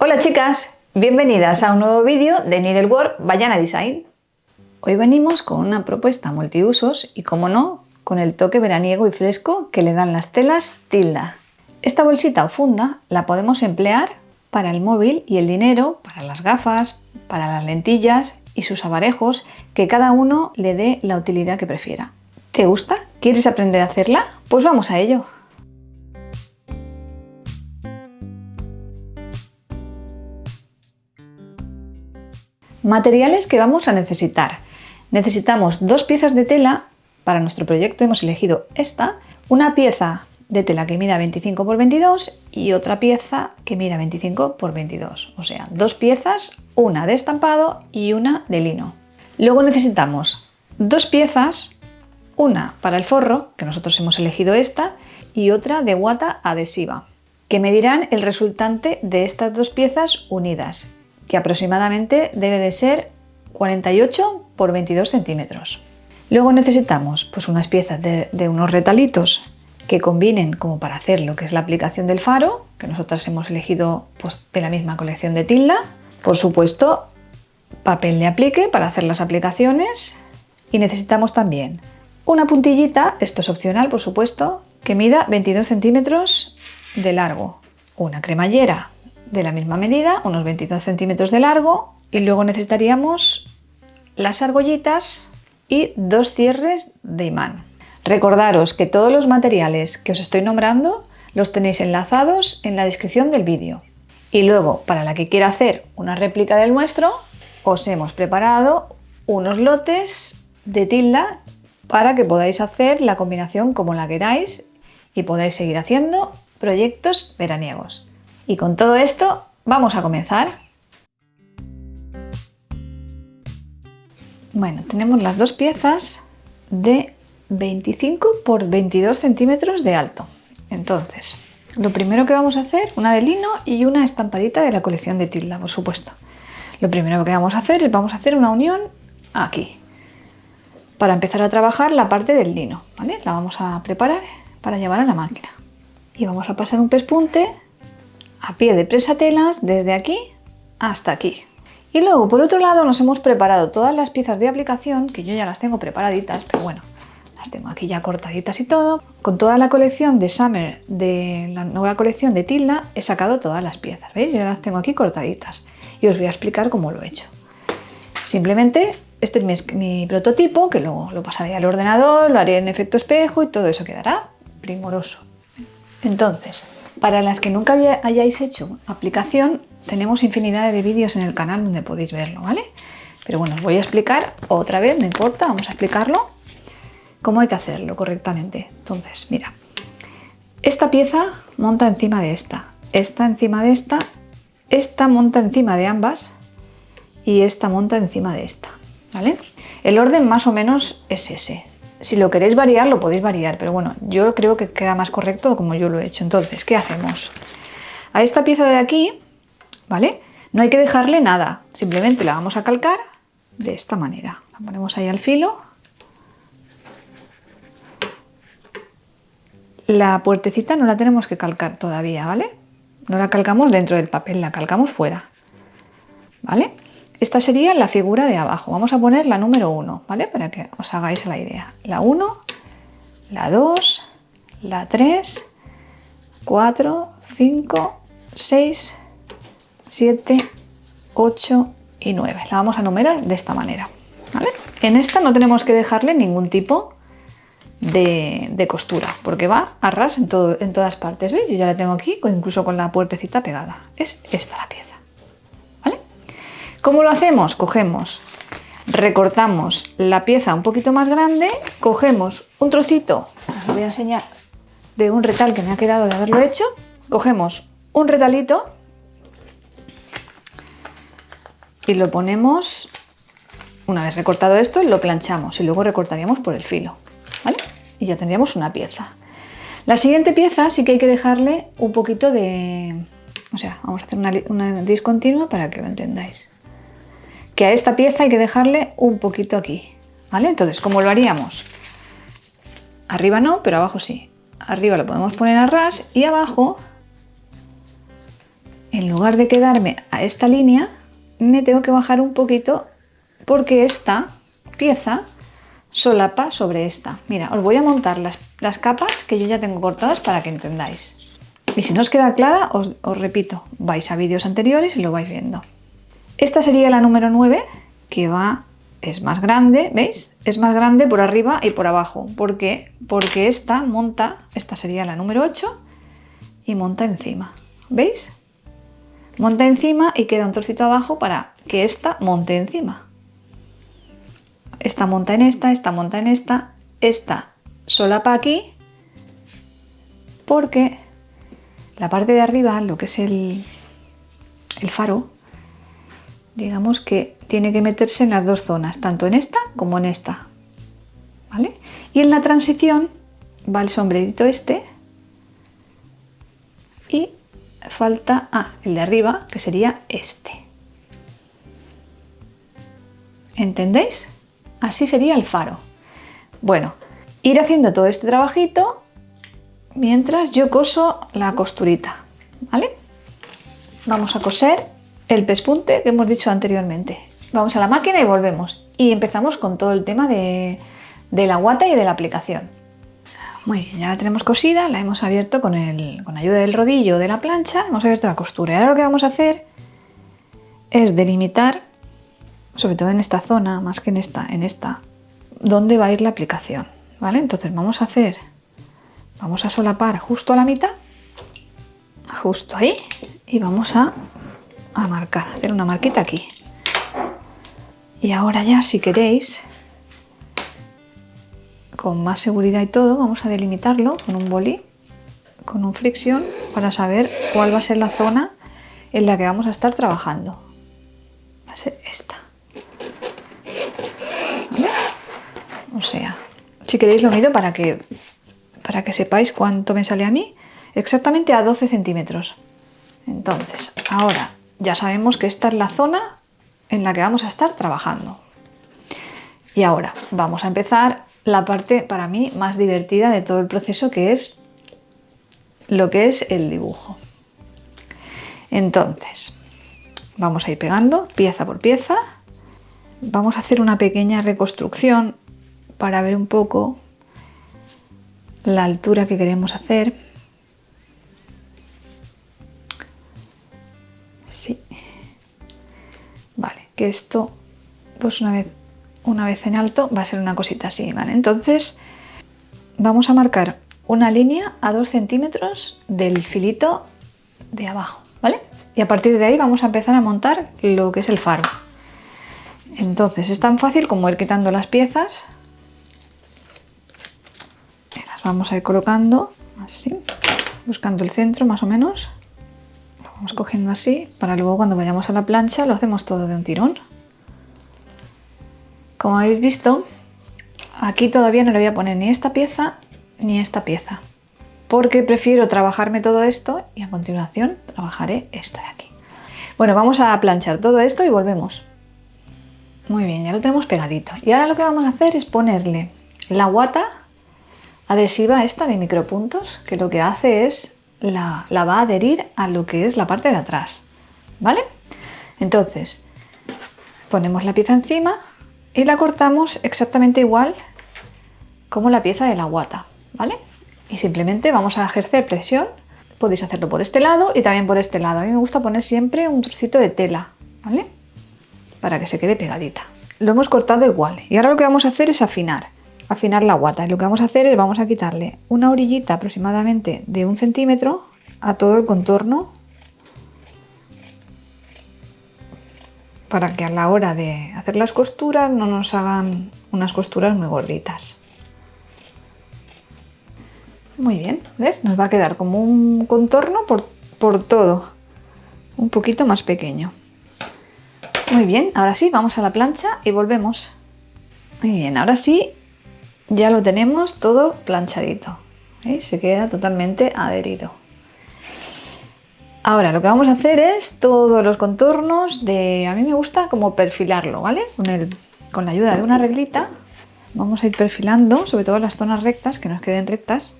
Hola chicas, bienvenidas a un nuevo vídeo de Needlework by Yana Design. Hoy venimos con una propuesta multiusos y, como no, con el toque veraniego y fresco que le dan las telas Tilda. Esta bolsita o funda la podemos emplear para el móvil y el dinero, para las gafas, para las lentillas y sus aparejos, que cada uno le dé la utilidad que prefiera. ¿Te gusta? ¿Quieres aprender a hacerla? Pues vamos a ello. Materiales que vamos a necesitar. Necesitamos 2 piezas de tela. Para nuestro proyecto hemos elegido esta, una pieza de tela que mida 25 x 22 y otra pieza que mida 25 x 22, o sea, 2 piezas, una de estampado y una de lino. Luego necesitamos 2 piezas, una para el forro, que nosotros hemos elegido esta, y otra de guata adhesiva, que medirán el resultante de estas 2 piezas unidas, que aproximadamente debe de ser 48 x 22 centímetros. Luego necesitamos pues unas piezas de unos retalitos que combinen como para hacer lo que es la aplicación del faro, que nosotros hemos elegido pues de la misma colección de Tilda. Por supuesto, papel de aplique para hacer las aplicaciones, y necesitamos también una puntillita, esto es opcional por supuesto, que mida 22 centímetros de largo, una cremallera de la misma medida, unos 22 centímetros de largo, y luego necesitaríamos las argollitas y 2 cierres de imán. Recordaros que todos los materiales que os estoy nombrando los tenéis enlazados en la descripción del vídeo. Y luego, para la que quiera hacer una réplica del nuestro, os hemos preparado unos lotes de Tilda para que podáis hacer la combinación como la queráis y podáis seguir haciendo proyectos veraniegos. Y con todo esto vamos a comenzar. Bueno, tenemos las 2 piezas de 25 x 22 centímetros de alto. Entonces, lo primero que vamos a hacer, una de lino y una estampadita de la colección de Tilda, por supuesto. Lo primero que vamos a hacer es una unión aquí, para empezar a trabajar la parte del lino, ¿vale? La vamos a preparar para llevar a la máquina. Y vamos a pasar un pespunte a pie de presatelas desde aquí hasta aquí. Y luego, por otro lado, nos hemos preparado todas las piezas de aplicación, que yo ya las tengo preparaditas, pero bueno, las tengo aquí ya cortaditas y todo. Con toda la colección de Summer, de la nueva colección de Tilda, he sacado todas las piezas, ¿veis? Yo ya las tengo aquí cortaditas y os voy a explicar cómo lo he hecho. Simplemente, este es mi prototipo, que luego lo pasaré al ordenador, lo haré en efecto espejo y todo eso quedará primoroso. Entonces, para las que nunca hayáis hecho aplicación, tenemos infinidad de vídeos en el canal donde podéis verlo, ¿vale? Pero bueno, os voy a explicar otra vez, no importa, vamos a explicarlo cómo hay que hacerlo correctamente. Entonces, mira, esta pieza monta encima de esta encima de esta monta encima de ambas y esta monta encima de esta, ¿vale? El orden más o menos es ese. Si lo queréis variar, lo podéis variar, pero bueno, yo creo que queda más correcto como yo lo he hecho. Entonces, ¿qué hacemos? A esta pieza de aquí, ¿vale? No hay que dejarle nada, simplemente la vamos a calcar de esta manera. La ponemos ahí al filo. La puertecita no la tenemos que calcar todavía, ¿vale? No la calcamos dentro del papel, la calcamos fuera, ¿vale? Esta sería la figura de abajo. Vamos a poner la número 1, ¿vale? Para que os hagáis la idea. La 1, la 2, la 3, 4, 5, 6, 7, 8 y 9. La vamos a numerar de esta manera, ¿vale? En esta no tenemos que dejarle ningún tipo de costura, porque va a ras en todas partes, ¿veis? Yo ya la tengo aquí, incluso con la puertecita pegada. Es esta la pieza. ¿Cómo lo hacemos? Cogemos, recortamos la pieza un poquito más grande, cogemos un trocito, os lo voy a enseñar, de un retal que me ha quedado de haberlo hecho, cogemos un retalito y lo ponemos, una vez recortado esto, lo planchamos y luego recortaríamos por el filo, ¿vale? Y ya tendríamos una pieza. La siguiente pieza sí que hay que dejarle un poquito de... O sea, vamos a hacer una discontinua para que lo entendáis. Que a esta pieza hay que dejarle un poquito aquí, ¿vale? Entonces, ¿cómo lo haríamos? Arriba no, pero abajo sí. Arriba lo podemos poner a ras y abajo en lugar de quedarme a esta línea, me tengo que bajar un poquito porque esta pieza solapa sobre esta. Mira, os voy a montar las capas que yo ya tengo cortadas para que entendáis. Y si no os queda clara, os repito, vais a vídeos anteriores y lo vais viendo. Esta sería la número 9, que es más grande, ¿veis? Es más grande por arriba y por abajo. ¿Por qué? Porque esta sería la número 8 y monta encima. ¿Veis? Monta encima y queda un trocito abajo para que esta monte encima. Esta monta en esta monta en esta solapa aquí, porque la parte de arriba, lo que es el faro, digamos que tiene que meterse en las dos zonas, tanto en esta como en esta, ¿vale? Y en la transición va el sombrerito este y falta el de arriba, que sería este. ¿Entendéis? Así sería el faro. Bueno, ir haciendo todo este trabajito mientras yo coso la costurita, ¿vale? Vamos a coser el pespunte que hemos dicho anteriormente. Vamos a la máquina y volvemos. Y empezamos con todo el tema de la guata y de la aplicación. Muy bien, ya la tenemos cosida, la hemos abierto con ayuda del rodillo de la plancha, hemos abierto la costura. Y ahora lo que vamos a hacer es delimitar, sobre todo en esta zona, más que en esta, dónde va a ir la aplicación, ¿vale? Entonces vamos a solapar justo a la mitad, justo ahí, y vamos a marcar, hacer una marquita aquí. Y ahora ya, si queréis, con más seguridad y todo, vamos a delimitarlo con un boli, con un fricción, para saber cuál va a ser la zona en la que vamos a estar trabajando. Va a ser esta. ¿Vale? O sea, si queréis lo mido para que sepáis cuánto me sale a mí, exactamente a 12 centímetros. Entonces, ahora ya sabemos que esta es la zona en la que vamos a estar trabajando. Y ahora vamos a empezar la parte para mí más divertida de todo el proceso, que es lo que es el dibujo. Entonces, vamos a ir pegando pieza por pieza. Vamos a hacer una pequeña reconstrucción para ver un poco la altura que queremos hacer. Sí. Vale, que esto, pues una vez en alto va a ser una cosita así, ¿vale? Entonces vamos a marcar una línea a 2 centímetros del filito de abajo, ¿vale? Y a partir de ahí vamos a empezar a montar lo que es el faro. Entonces es tan fácil como ir quitando las piezas. Las vamos a ir colocando así, buscando el centro más o menos. Lo vamos cogiendo así, para luego cuando vayamos a la plancha lo hacemos todo de un tirón. Como habéis visto, aquí todavía no le voy a poner ni esta pieza ni esta pieza, porque prefiero trabajarme todo esto y a continuación trabajaré esta de aquí. Bueno, vamos a planchar todo esto y volvemos. Muy bien, ya lo tenemos pegadito. Y ahora lo que vamos a hacer es ponerle la guata adhesiva esta de micropuntos, que lo que hace es la va a adherir a lo que es la parte de atrás, ¿vale? Entonces, ponemos la pieza encima y la cortamos exactamente igual como la pieza de la guata, ¿vale? Y simplemente vamos a ejercer presión. Podéis hacerlo por este lado y también por este lado. A mí me gusta poner siempre un trocito de tela, ¿vale? Para que se quede pegadita. Lo hemos cortado igual y ahora lo que vamos a hacer es afinar la guata. Y lo que vamos a hacer es vamos a quitarle una orillita aproximadamente de 1 centímetro a todo el contorno, para que a la hora de hacer las costuras no nos hagan unas costuras muy gorditas. Muy bien, ¿ves? Nos va a quedar como un contorno por todo, un poquito más pequeño. Muy bien, ahora sí, vamos a la plancha y volvemos. Muy bien, ahora sí, ya lo tenemos todo planchadito. ¿Veis? Se queda totalmente adherido. Ahora lo que vamos a hacer es todos los contornos a mí me gusta como perfilarlo, ¿vale? Con la ayuda de una reglita vamos a ir perfilando, sobre todo las zonas rectas, que nos queden rectas.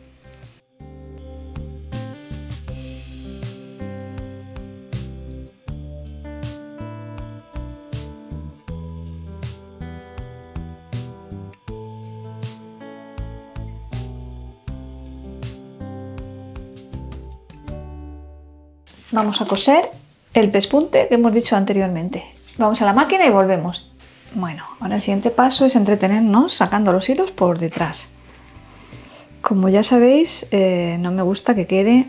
vamos a coser el pespunte que hemos dicho anteriormente. Vamos a la máquina y volvemos. Bueno, ahora el siguiente paso es entretenernos sacando los hilos por detrás. Como ya sabéis, no me gusta que quede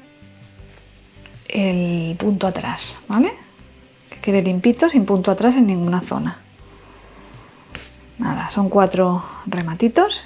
el punto atrás, ¿vale? Que quede limpito, sin punto atrás en ninguna zona. Nada, son 4 rematitos.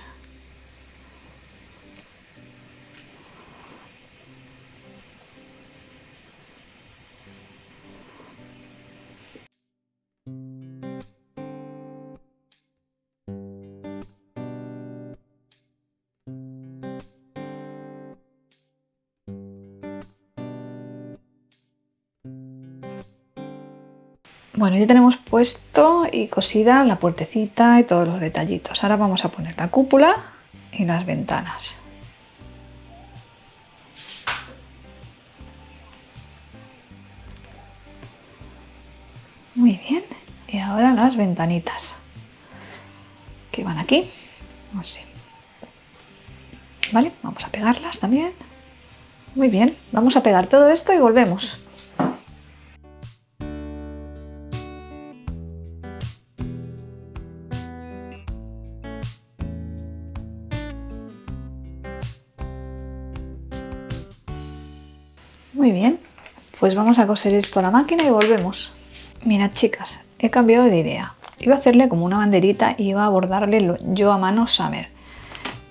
Bueno, ya tenemos puesto y cosida la puertecita y todos los detallitos. Ahora vamos a poner la cúpula y las ventanas. Muy bien. Y ahora las ventanitas que van aquí. Así. Vale, vamos a pegarlas también. Muy bien, vamos a pegar todo esto y volvemos. Muy bien, pues vamos a coser esto a la máquina y volvemos. Mirad, chicas, he cambiado de idea. Iba a hacerle como una banderita y iba a bordarle yo a mano Summer.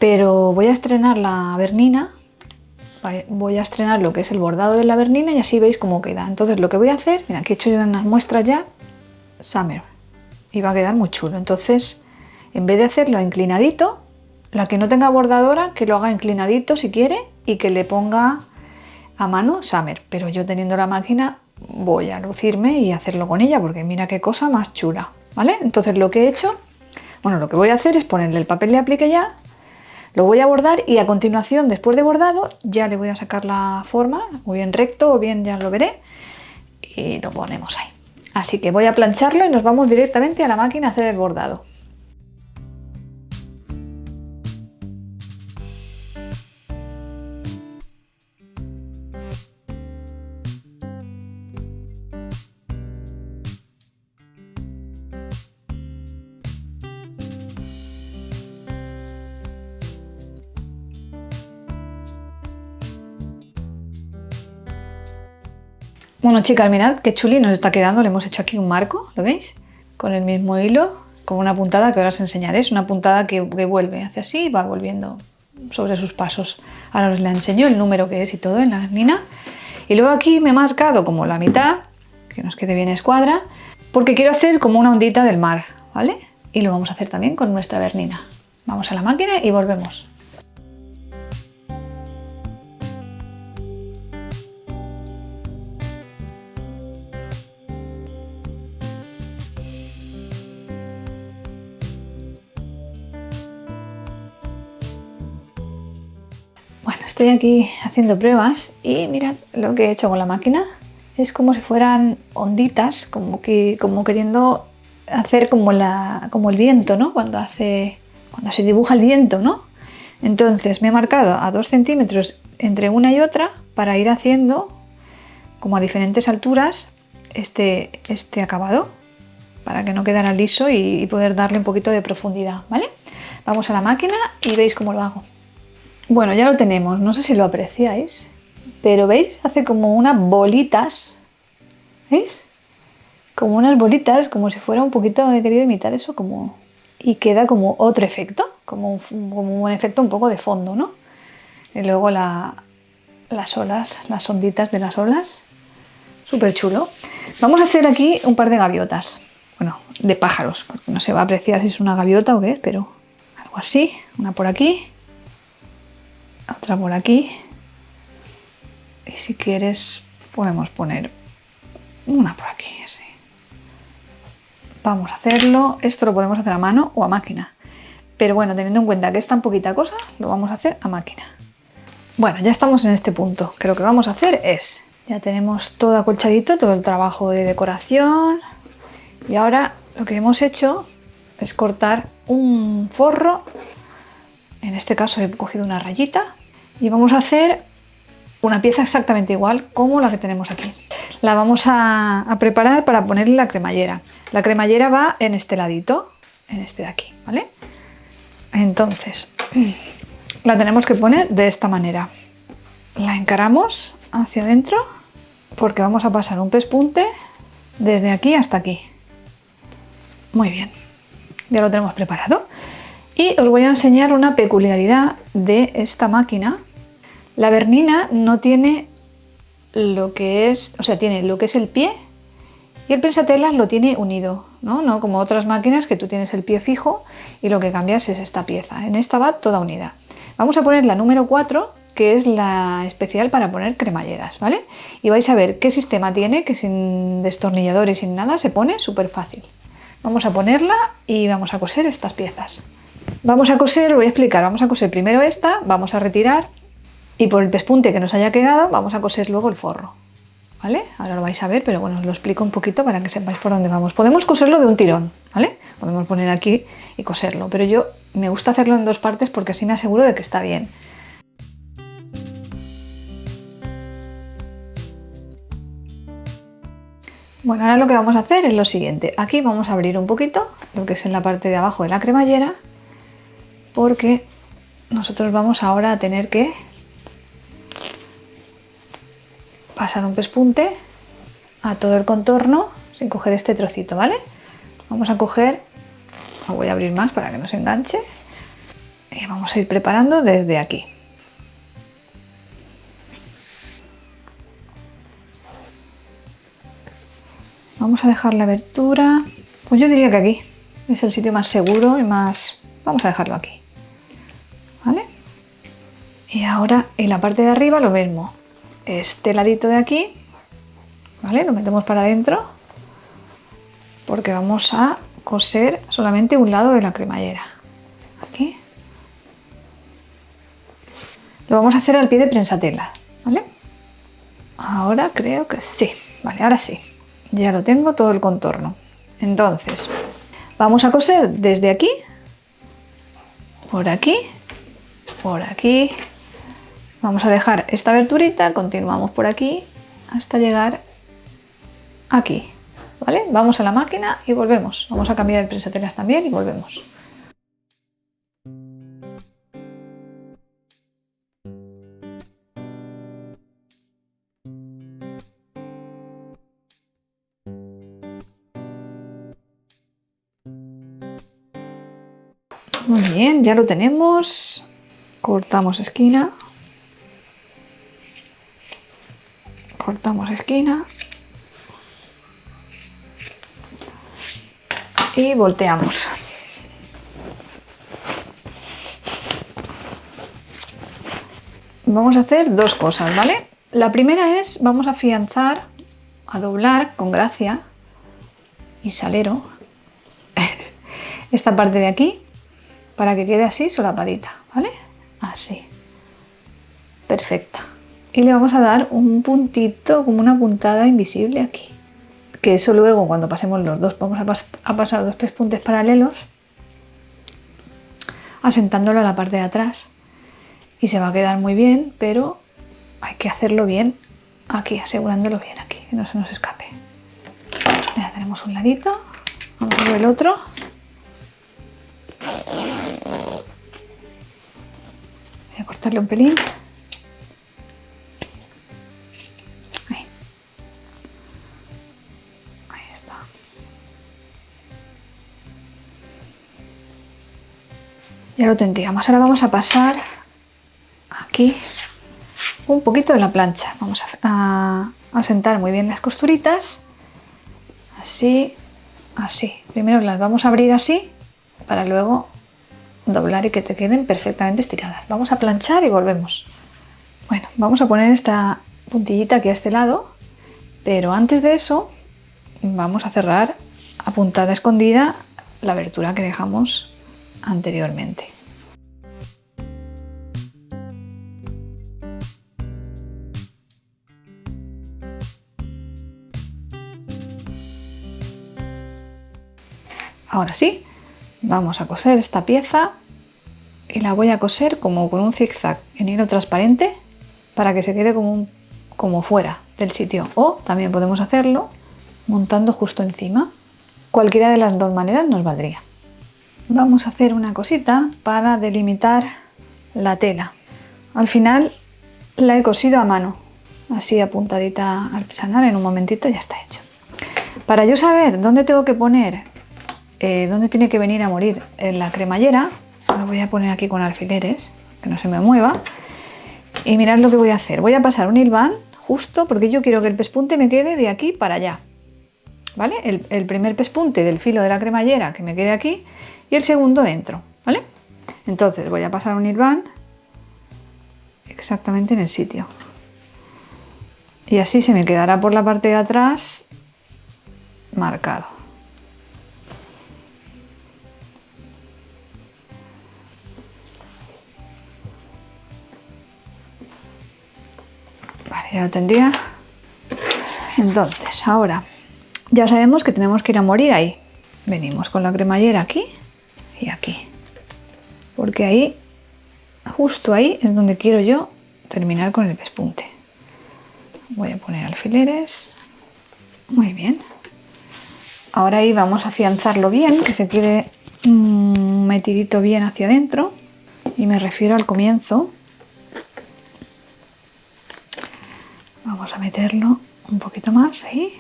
Pero voy a estrenar la vernina, voy a estrenar lo que es el bordado de la vernina y así veis cómo queda. Entonces lo que voy a hacer, mira, aquí he hecho yo unas muestras ya, Summer, y va a quedar muy chulo. Entonces, en vez de hacerlo inclinadito, la que no tenga bordadora, que lo haga inclinadito si quiere y que le ponga a mano Summer. Pero yo teniendo la máquina voy a lucirme y hacerlo con ella porque mira qué cosa más chula, ¿vale? Entonces lo que he hecho, bueno, lo que voy a hacer es ponerle el papel de aplique ya. Lo voy a bordar y a continuación, después de bordado, ya le voy a sacar la forma, o bien recto o bien ya lo veré, y lo ponemos ahí. Así que voy a plancharlo y nos vamos directamente a la máquina a hacer el bordado. Bueno, chicas, mirad qué chuli nos está quedando. Le hemos hecho aquí un marco, ¿lo veis? Con el mismo hilo, con una puntada que ahora os enseñaré. Es una puntada que vuelve hacia así y va volviendo sobre sus pasos. Ahora os la enseño el número que es y todo en la mina. Y luego aquí me he marcado como la mitad, que nos quede bien escuadra, porque quiero hacer como una ondita del mar, ¿vale? Y lo vamos a hacer también con nuestra vernina. Vamos a la máquina y volvemos. Bueno, estoy aquí haciendo pruebas y mirad lo que he hecho con la máquina. Es como si fueran onditas, como queriendo hacer como el viento, ¿no? Cuando se dibuja el viento, ¿no? Entonces me he marcado a 2 centímetros entre una y otra para ir haciendo como a diferentes alturas este acabado, para que no quedara liso y poder darle un poquito de profundidad, ¿vale? Vamos a la máquina y veis cómo lo hago. Bueno, ya lo tenemos, no sé si lo apreciáis, pero ¿veis? Hace como unas bolitas, ¿veis? Como unas bolitas, como si fuera un poquito, he querido imitar eso, como... Y queda como otro efecto, como un efecto un poco de fondo, ¿no? Y luego las olas, las onditas de las olas, súper chulo. Vamos a hacer aquí un par de gaviotas, bueno, de pájaros, porque no se va a apreciar si es una gaviota o qué es, pero algo así, una por aquí. Otra por aquí y si quieres podemos poner una por aquí, así. Vamos a hacerlo, esto lo podemos hacer a mano o a máquina, pero bueno, teniendo en cuenta que es tan poquita cosa, lo vamos a hacer a máquina. Bueno, ya estamos en este punto, que lo que vamos a hacer es, ya tenemos todo acolchadito, todo el trabajo de decoración y ahora lo que hemos hecho es cortar un forro. En este caso he cogido una rayita y vamos a hacer una pieza exactamente igual como la que tenemos aquí. la vamos a preparar para ponerle la cremallera. La cremallera va en este ladito, en este de aquí, ¿vale? Entonces, la tenemos que poner de esta manera. La encaramos hacia adentro porque vamos a pasar un pespunte desde aquí hasta aquí. Muy bien, ya lo tenemos preparado. Y os voy a enseñar una peculiaridad de esta máquina. La Bernina no tiene lo que es, o sea, tiene lo que es el pie y el prensatelas lo tiene unido, ¿no? No como otras máquinas que tú tienes el pie fijo y lo que cambias es esta pieza. En esta va toda unida. Vamos a poner la número 4, que es la especial para poner cremalleras, ¿vale? Y vais a ver qué sistema tiene, que sin destornillador y sin nada se pone súper fácil. Vamos a ponerla y vamos a coser estas piezas. Vamos a coser, os voy a explicar, vamos a coser primero esta, vamos a retirar y por el pespunte que nos haya quedado vamos a coser luego el forro, ¿vale? Ahora lo vais a ver, pero bueno, os lo explico un poquito para que sepáis por dónde vamos. Podemos coserlo de un tirón, ¿vale? Podemos poner aquí y coserlo, pero yo me gusta hacerlo en dos partes porque así me aseguro de que está bien. Bueno, ahora lo que vamos a hacer es lo siguiente. Aquí vamos a abrir un poquito lo que es en la parte de abajo de la cremallera porque nosotros vamos ahora a tener que pasar un pespunte a todo el contorno sin coger este trocito, ¿vale? Vamos a coger, lo voy a abrir más para que no se enganche y vamos a ir preparando desde aquí. Vamos a dejar la abertura, pues yo diría que aquí es el sitio más seguro y más... Vamos a dejarlo aquí, ¿vale? Y ahora en la parte de arriba lo mismo. Este ladito de aquí, ¿vale? Lo metemos para adentro porque vamos a coser solamente un lado de la cremallera. Aquí. Lo vamos a hacer al pie de prensatela, ¿vale? Ahora creo que sí, vale, ahora sí. Ya lo tengo todo el contorno. Entonces, vamos a coser desde aquí, por aquí, por aquí. Vamos a dejar esta aberturita, continuamos por aquí hasta llegar aquí, ¿vale? Vamos a la máquina y volvemos. Vamos a cambiar el prensatelas también y volvemos. Muy bien, ya lo tenemos. Cortamos esquina. Cortamos esquina y volteamos. Vamos a hacer dos cosas, ¿vale? La primera es, vamos a afianzar, a doblar con gracia y salero esta parte de aquí para que quede así solapadita, ¿vale? Así. Perfecta. Y le vamos a dar un puntito, como una puntada invisible aquí. Que eso luego, cuando pasemos los dos, vamos a pasar dos pespuntes paralelos, asentándolo a la parte de atrás. Y se va a quedar muy bien, pero hay que hacerlo bien aquí, asegurándolo bien aquí, que no se nos escape. Ya tenemos un ladito, vamos a ver el otro. Voy a cortarle un pelín. Ya lo tendríamos. Ahora vamos a pasar aquí un poquito de la plancha. Vamos a sentar muy bien las costuritas. Así, así. Primero las vamos a abrir así para luego doblar y que te queden perfectamente estiradas. Vamos a planchar y volvemos. Bueno, vamos a poner esta puntillita aquí a este lado, pero antes de eso vamos a cerrar a puntada escondida la abertura que dejamos anteriormente. Ahora sí, vamos a coser esta pieza y la voy a coser como con un zigzag en hilo transparente para que se quede como como fuera del sitio, o también podemos hacerlo montando justo encima. Cualquiera de las dos maneras nos valdría. Vamos a hacer una cosita para delimitar la tela. Al final la he cosido a mano, así apuntadita artesanal, en un momentito ya está hecho. Para yo saber dónde tengo que poner, dónde tiene que venir a morir la cremallera, lo voy a poner aquí con alfileres, que no se me mueva. Y mirad lo que voy a hacer. Voy a pasar un hilván justo porque yo quiero que el pespunte me quede de aquí para allá. ¿Vale? El primer pespunte del filo de la cremallera que me quede aquí y el segundo dentro. ¿Vale? Entonces voy a pasar un hilván exactamente en el sitio. Y así se me quedará por la parte de atrás marcado. Vale, ya lo tendría. Entonces, ahora ya sabemos que tenemos que ir a morir ahí. Venimos con la cremallera aquí y aquí. Porque ahí, justo ahí, es donde quiero yo terminar con el pespunte. Voy a poner alfileres. Muy bien. Ahora ahí vamos a afianzarlo bien, que se quede metidito bien hacia adentro. Y me refiero al comienzo. Vamos a meterlo un poquito más ahí.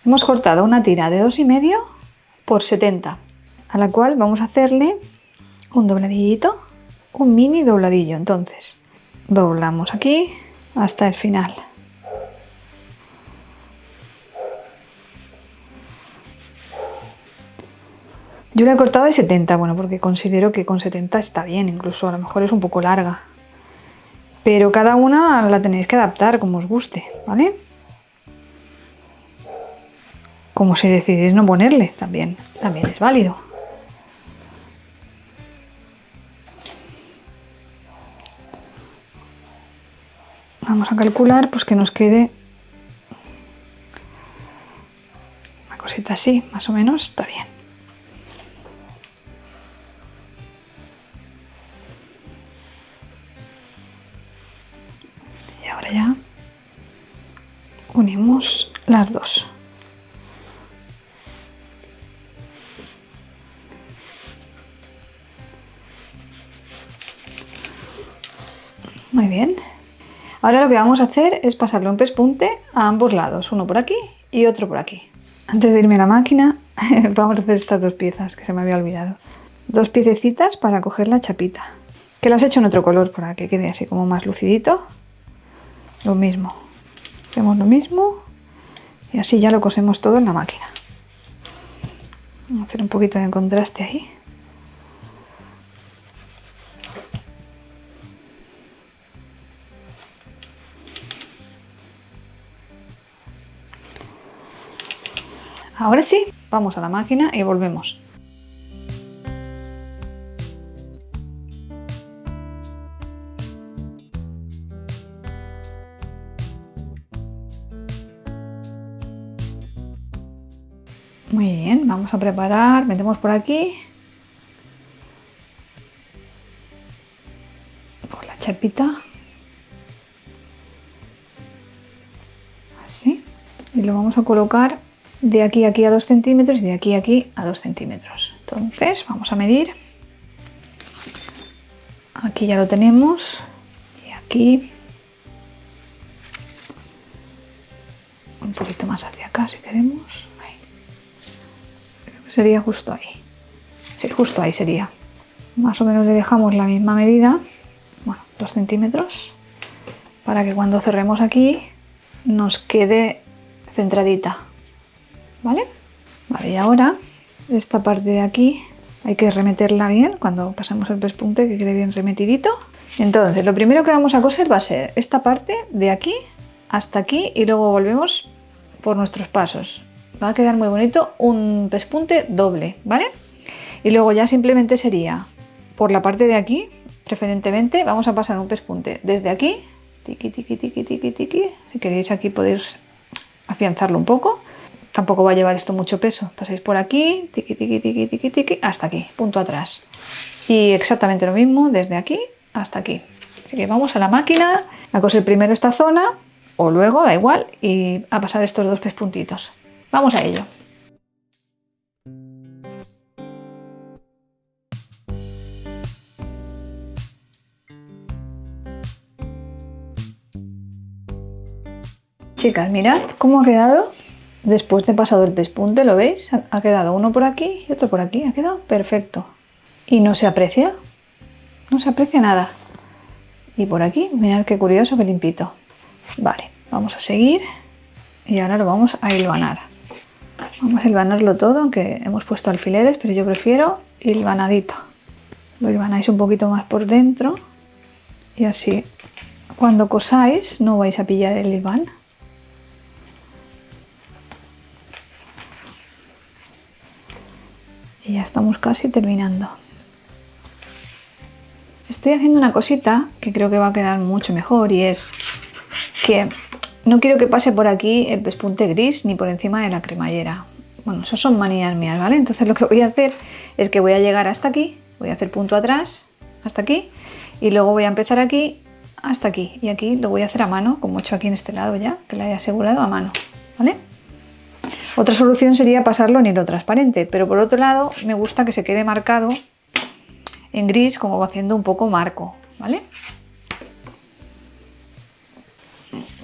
Hemos cortado una tira de 2,5 por 70, a la cual vamos a hacerle un dobladillito, un mini dobladillo. Entonces, doblamos aquí hasta el final. Yo la he cortado de 70, bueno, porque considero que con 70 está bien, incluso a lo mejor es un poco larga. Pero cada una la tenéis que adaptar como os guste, ¿vale? Como si decidís no ponerle, también es válido. Vamos a calcular pues que nos quede una cosita así, más o menos, está bien. Y ahora ya unimos las dos. Muy bien. Ahora lo que vamos a hacer es pasarle un pespunte a ambos lados, uno por aquí y otro por aquí. Antes de irme a la máquina, vamos a hacer estas dos piezas que se me había olvidado. Dos piececitas para coger la chapita, que las he hecho en otro color para que quede así como más lucidito. Lo mismo, hacemos lo mismo y así ya lo cosemos todo en la máquina. Vamos a hacer un poquito de contraste ahí. Ahora sí, vamos a la máquina y volvemos. Muy bien, vamos a preparar, metemos por aquí. Por la chapita. Así. Y lo vamos a colocar de aquí a aquí a 2 centímetros y de aquí a aquí a 2 centímetros. Entonces vamos a medir. Aquí ya lo tenemos. Y aquí. Un poquito más hacia acá si queremos. Ahí. Creo que sería justo ahí. Sí, justo ahí sería. Más o menos le dejamos la misma medida. Bueno, 2 centímetros. Para que cuando cerremos aquí nos quede centradita. ¿Vale? Vale, y ahora esta parte de aquí hay que remeterla bien cuando pasamos el pespunte, que quede bien remetidito. Entonces, lo primero que vamos a coser va a ser esta parte de aquí hasta aquí y luego volvemos por nuestros pasos. Va a quedar muy bonito un pespunte doble, ¿vale? Y luego ya simplemente sería por la parte de aquí, preferentemente, vamos a pasar un pespunte desde aquí, tiqui, tiqui, tiqui, tiqui, tiqui. Si queréis aquí podéis afianzarlo un poco. Tampoco va a llevar esto mucho peso. Pasáis por aquí, tiqui, tiqui, tiqui, tiqui, tiqui, hasta aquí, punto atrás. Y exactamente lo mismo desde aquí hasta aquí. Así que vamos a la máquina a coser primero esta zona, o luego, da igual, y a pasar estos dos pespuntitos. Vamos a ello. Chicas, mirad cómo ha quedado después de pasado el pespunte, ¿lo veis? Ha quedado uno por aquí y otro por aquí, ha quedado perfecto. Y no se aprecia nada. Y por aquí, mirad qué curioso, qué limpito. Vale, vamos a seguir y ahora lo vamos a hilvanar. Vamos a hilvanarlo todo, aunque hemos puesto alfileres, pero yo prefiero hilvanadito. Lo hilvanáis un poquito más por dentro y así cuando cosáis no vais a pillar el hilván. Y ya estamos casi terminando. Estoy haciendo una cosita que creo que va a quedar mucho mejor y es que no quiero que pase por aquí el pespunte gris ni por encima de la cremallera. Bueno, eso son manías mías, ¿vale? Entonces lo que voy a hacer es que voy a llegar hasta aquí, voy a hacer punto atrás, hasta aquí, y luego voy a empezar aquí hasta aquí. Y aquí lo voy a hacer a mano, como he hecho aquí en este lado ya, que la he asegurado a mano, ¿vale? Otra solución sería pasarlo en hilo transparente, pero por otro lado me gusta que se quede marcado en gris, como va haciendo un poco marco, ¿vale?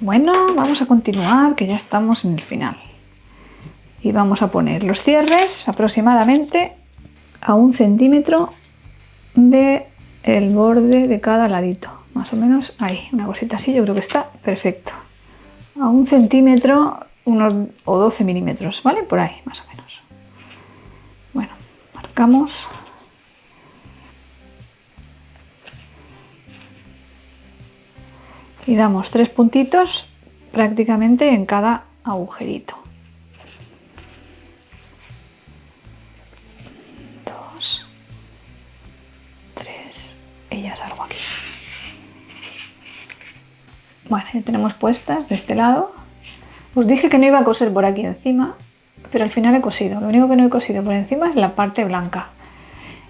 Bueno, vamos a continuar, que ya estamos en el final. Y vamos a poner los cierres aproximadamente a 1 centímetro del borde de cada ladito. Más o menos ahí, una cosita así, yo creo que está perfecto. A 1 centímetro, unos o 12 milímetros, ¿vale? Por ahí, más o menos. Bueno, marcamos. Y damos 3 puntitos prácticamente en cada agujerito. 2, 3 y ya salgo aquí. Bueno, ya tenemos puestas de este lado. Os dije que no iba a coser por aquí encima, pero al final he cosido. Lo único que no he cosido por encima es la parte blanca.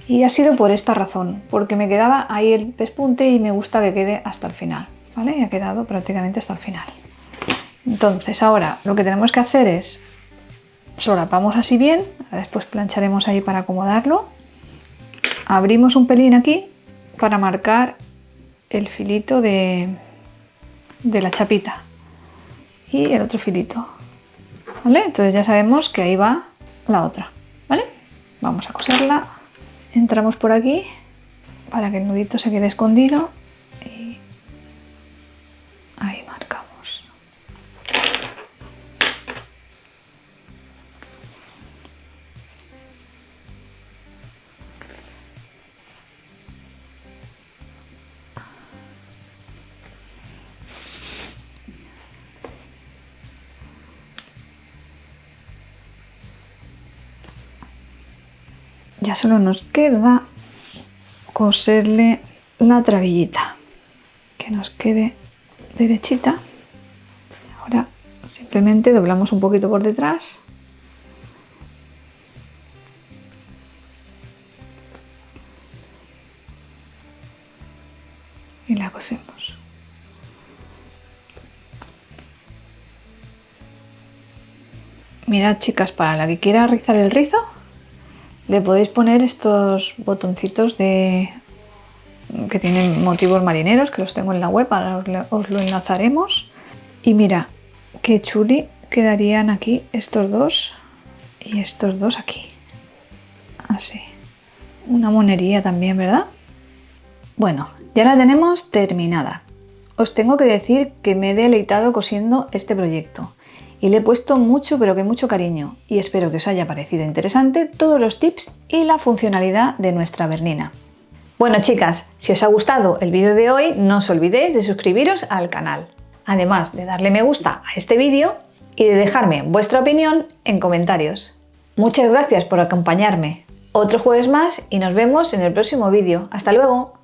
Y ha sido por esta razón, porque me quedaba ahí el pespunte y me gusta que quede hasta el final, ¿vale? Y ha quedado prácticamente hasta el final. Entonces ahora lo que tenemos que hacer es solapamos así bien, después plancharemos ahí para acomodarlo. Abrimos un pelín aquí para marcar el filito de la chapita y el otro filito, ¿vale? Entonces ya sabemos que ahí va la otra, ¿vale? Vamos a coserla, entramos por aquí para que el nudito se quede escondido y ahí marcamos. Ya solo nos queda coserle la trabillita, que nos quede derechita. Ahora simplemente doblamos un poquito por detrás y la cosemos. Mirad, chicas, para la que quiera rizar el rizo le podéis poner estos botoncitos que tienen motivos marineros, que los tengo en la web, ahora os lo enlazaremos. Y mira, qué chuli quedarían aquí estos dos y estos dos aquí. Así. Una monería también, ¿verdad? Bueno, ya la tenemos terminada. Os tengo que decir que me he deleitado cosiendo este proyecto. Y le he puesto mucho, pero que mucho cariño, y espero que os haya parecido interesante todos los tips y la funcionalidad de nuestra Bernina. Bueno, chicas, si os ha gustado el vídeo de hoy, no os olvidéis de suscribiros al canal, además de darle me gusta a este vídeo y de dejarme vuestra opinión en comentarios. Muchas gracias por acompañarme. Otro jueves más y nos vemos en el próximo vídeo. ¡Hasta luego!